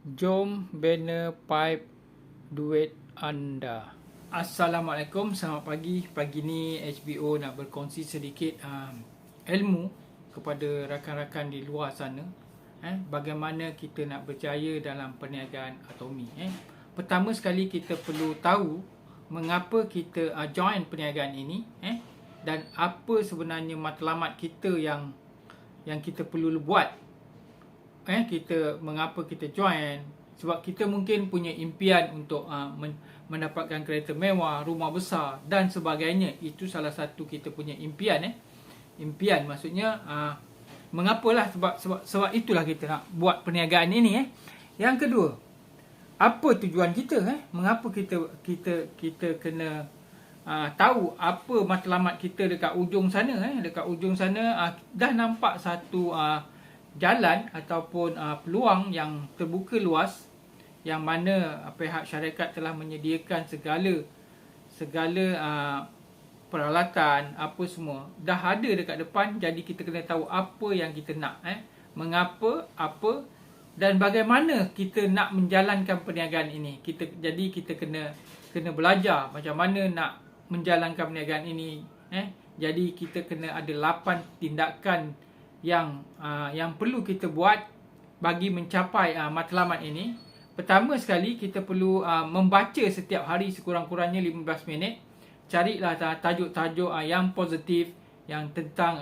Jom bina pipe duit anda. Assalamualaikum, selamat pagi. Pagi ni HBO nak berkongsi sedikit ilmu kepada rakan-rakan di luar sana. Bagaimana kita nak berjaya dalam perniagaan atomi. Pertama sekali kita perlu tahu mengapa kita join perniagaan ini. Dan apa sebenarnya matlamat kita yang kita perlu buat. Mengapa kita join? Sebab kita mungkin punya impian untuk mendapatkan kereta mewah, rumah besar dan sebagainya. Itu salah satu kita punya impian. Impian maksudnya mengapalah, sebab itulah kita nak buat perniagaan ini. Yang kedua, apa tujuan kita? Mengapa kita kena tahu apa matlamat kita dekat ujung sana. Dekat ujung sana dah nampak satu jalan ataupun peluang yang terbuka luas, yang mana pihak syarikat telah menyediakan segala peralatan, apa semua dah ada dekat depan. Jadi kita kena tahu apa yang kita nak, mengapa, apa dan bagaimana kita nak menjalankan perniagaan ini. Jadi kita kena belajar macam mana nak menjalankan perniagaan ini. Jadi kita kena ada 8 tindakan yang perlu kita buat bagi mencapai matlamat ini. Pertama sekali, kita perlu membaca setiap hari sekurang-kurangnya 15 minit. Carilah tajuk-tajuk yang positif, yang tentang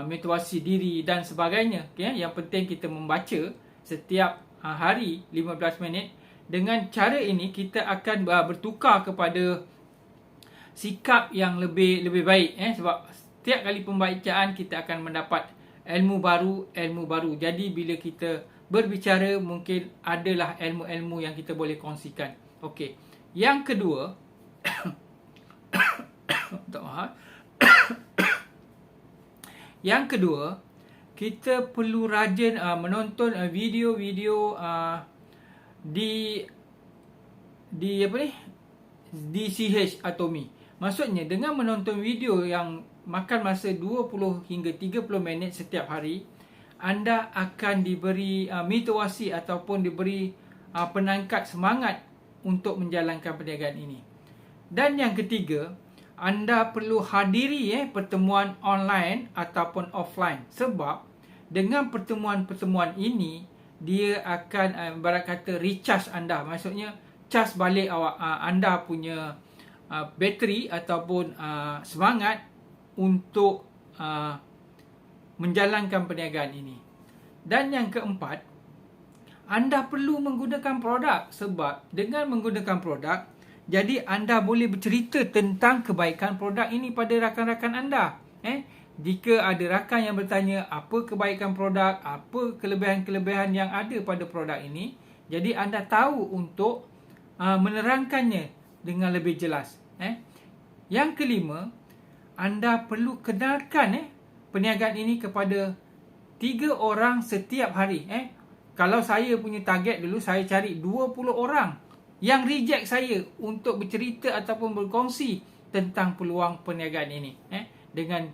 motivasi diri dan sebagainya. Yang penting kita membaca setiap hari 15 minit. Dengan cara ini kita akan bertukar kepada sikap yang lebih baik. Sebab setiap kali pembacaan kita akan mendapat ilmu baru. Jadi bila kita berbicara, mungkin adalah ilmu-ilmu yang kita boleh kongsikan. Okey. Yang kedua, yang kedua, kita perlu rajin menonton video-video di CH Atomi. Maksudnya dengan menonton video yang makan masa 20 hingga 30 minit setiap hari, anda akan diberi motivasi ataupun diberi penangkat semangat untuk menjalankan perniagaan ini. Dan yang ketiga, anda perlu hadiri pertemuan online ataupun offline. Sebab dengan pertemuan-pertemuan ini, dia akan ibarat kata recharge anda. Maksudnya charge balik anda punya bateri ataupun semangat untuk menjalankan perniagaan ini. Dan yang keempat, anda perlu menggunakan produk. Sebab dengan menggunakan produk, jadi anda boleh bercerita tentang kebaikan produk ini pada rakan-rakan anda. Jika ada rakan yang bertanya apa kebaikan produk, apa kelebihan-kelebihan yang ada pada produk ini, jadi anda tahu untuk menerangkannya dengan lebih jelas. Yang kelima, anda perlu kenalkan perniagaan ini kepada 3 orang setiap hari. Kalau saya punya target dulu, saya cari 20 orang yang reject saya untuk bercerita ataupun berkongsi tentang peluang perniagaan ini. Dengan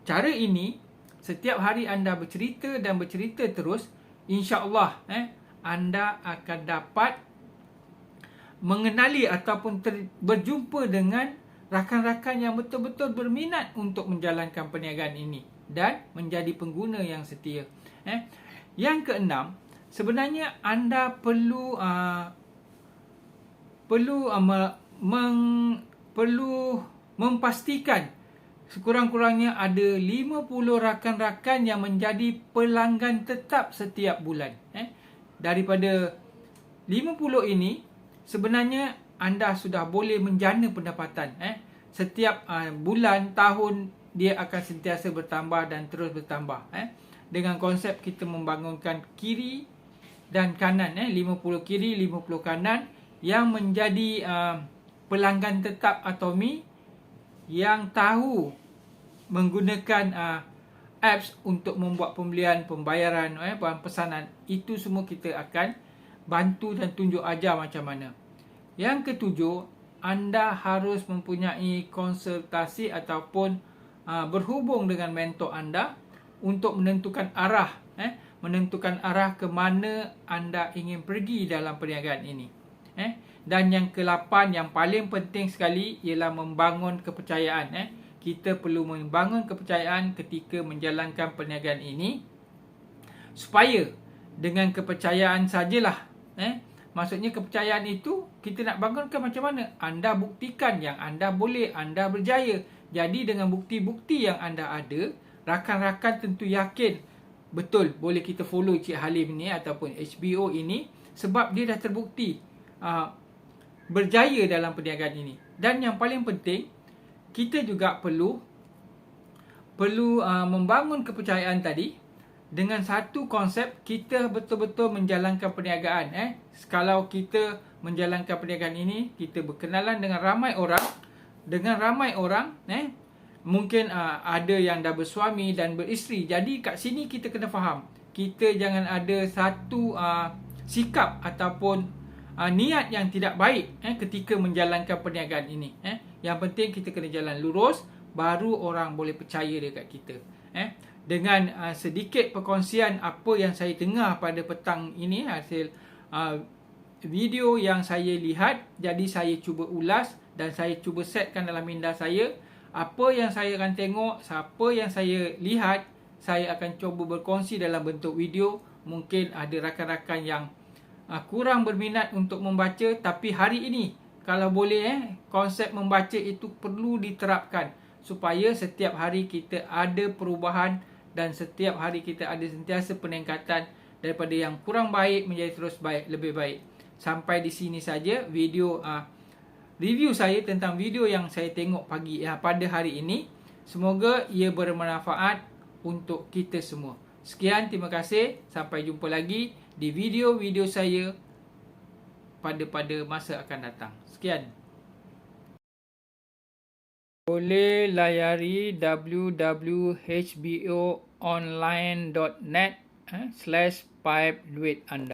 cara ini, setiap hari anda bercerita dan bercerita terus, insya-Allah anda akan dapat mengenali ataupun berjumpa dengan rakan-rakan yang betul-betul berminat untuk menjalankan perniagaan ini dan menjadi pengguna yang setia. Yang keenam, sebenarnya anda perlu memastikan sekurang-kurangnya ada 50 rakan-rakan yang menjadi pelanggan tetap setiap bulan. Daripada 50 ini, sebenarnya anda sudah boleh menjana pendapatan. Setiap bulan, tahun, dia akan sentiasa bertambah dan terus bertambah. Dengan konsep kita membangunkan kiri dan kanan. 50 kiri, 50 kanan yang menjadi pelanggan tetap Atomi, yang tahu menggunakan apps untuk membuat pembelian, pembayaran, pesanan. Itu semua kita akan bantu dan tunjuk ajar macam mana. Yang ketujuh, anda harus mempunyai konsultasi ataupun berhubung dengan mentor anda untuk menentukan arah. menentukan arah ke mana anda ingin pergi dalam perniagaan ini. Dan yang ke-8 yang paling penting sekali ialah membangun kepercayaan. Kita perlu membangun kepercayaan ketika menjalankan perniagaan ini, supaya dengan kepercayaan sajalah, maksudnya kepercayaan itu kita nak bangunkan macam mana? Anda buktikan yang anda boleh, anda berjaya. Jadi dengan bukti-bukti yang anda ada, rakan-rakan tentu yakin betul boleh kita follow Cik Halim ni ataupun HBO ini, sebab dia dah terbukti berjaya dalam perniagaan ini. Dan yang paling penting, kita juga perlu membangun kepercayaan tadi dengan satu konsep kita betul-betul menjalankan perniagaan. Kalau kita menjalankan perniagaan ini, kita berkenalan dengan ramai orang, mungkin ada yang dah bersuami dan beristeri. Jadi kat sini kita kena faham, kita jangan ada satu sikap ataupun niat yang tidak baik ketika menjalankan perniagaan ini. Yang penting kita kena jalan lurus, baru orang boleh percaya dekat kita. Dengan sedikit perkongsian apa yang saya dengar pada petang ini, hasil video yang saya lihat, jadi saya cuba ulas dan saya cuba setkan dalam minda saya. Apa yang saya akan tengok, apa yang saya lihat, saya akan cuba berkongsi dalam bentuk video. Mungkin ada rakan-rakan yang kurang berminat untuk membaca, tapi hari ini kalau boleh konsep membaca itu perlu diterapkan, supaya setiap hari kita ada perubahan dan setiap hari kita ada sentiasa peningkatan daripada yang kurang baik menjadi terus baik, lebih baik. Sampai di sini saja video review saya tentang video yang saya tengok pada hari ini. Semoga ia bermanfaat untuk kita semua. Sekian, terima kasih. Sampai jumpa lagi di video-video saya pada masa akan datang. Sekian. Boleh layari www.hboonline.net /pipe duit anda.